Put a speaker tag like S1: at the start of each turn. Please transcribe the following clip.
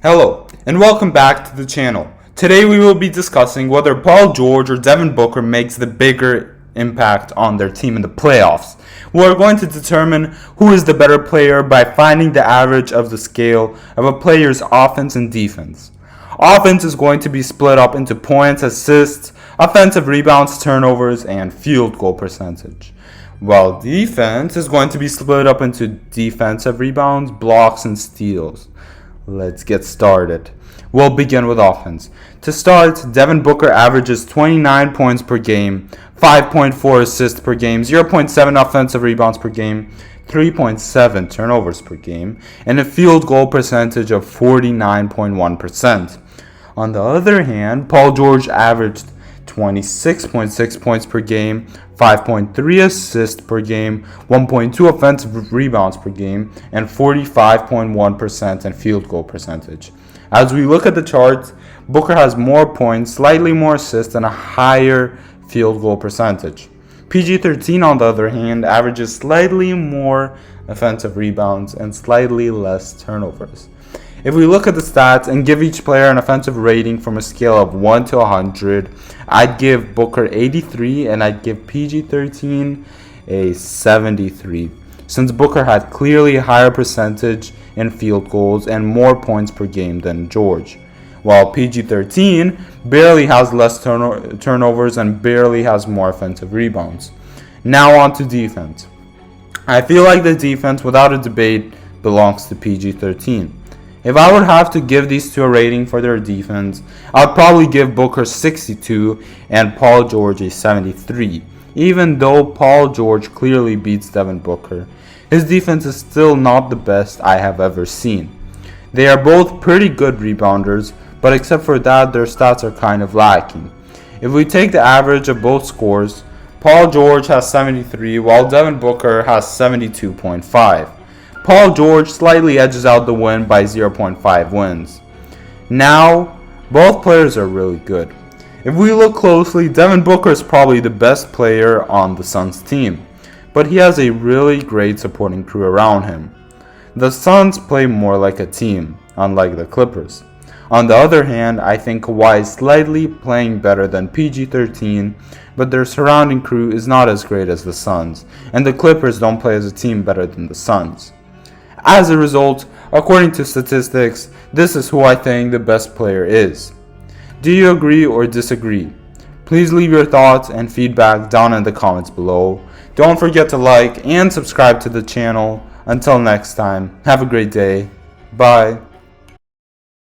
S1: Hello, and welcome back to the channel. Today we will be discussing whether Paul George or Devin Booker makes the bigger impact on their team in the playoffs. We are going to determine who is the better player by finding the average of the scale of a player's offense and defense. Offense is going to be split up into points, assists, offensive rebounds, turnovers, and field goal percentage. While defense is going to be split up into defensive rebounds, blocks, and steals. Let's get started. We'll begin with offense. To start, Devin Booker averages 29 points per game, 5.4 assists per game, 0.7 offensive rebounds per game, 3.7 turnovers per game, and a field goal percentage of 49.1%. On the other hand, Paul George averaged 26.6 points per game, 5.3 assists per game, 1.2 offensive rebounds per game, and 45.1% in field goal percentage. As we look at the charts, Booker has more points, slightly more assists, and a higher field goal percentage. PG-13, on the other hand, averages slightly more offensive rebounds and slightly less turnovers. If we look at the stats and give each player an offensive rating from a scale of 1 to 100, I'd give Booker 83 and I'd give PG-13 a 73, since Booker had clearly a higher percentage in field goals and more points per game than George, while PG-13 barely has less turnovers and barely has more offensive rebounds. Now on to defense. I feel like the defense, without a debate, belongs to PG-13. If I would have to give these two a rating for their defense, I would probably give Booker 62 and Paul George a 73. Even though Paul George clearly beats Devin Booker, his defense is still not the best I have ever seen. They are both pretty good rebounders, but except for that, their stats are kind of lacking. If we take the average of both scores, Paul George has 73 while Devin Booker has 72.5. Paul George slightly edges out the win by 0.5 wins. Now, both players are really good. If we look closely, Devin Booker is probably the best player on the Suns team, but he has a really great supporting crew around him. The Suns play more like a team, unlike the Clippers. On the other hand, I think Kawhi is slightly playing better than PG-13, but their surrounding crew is not as great as the Suns, and the Clippers don't play as a team better than the Suns. As a result, according to statistics, this is who I think the best player is. Do you agree or disagree? Please leave your thoughts and feedback down in the comments below. Don't forget to like and subscribe to the channel. Until next time, have a great day. Bye.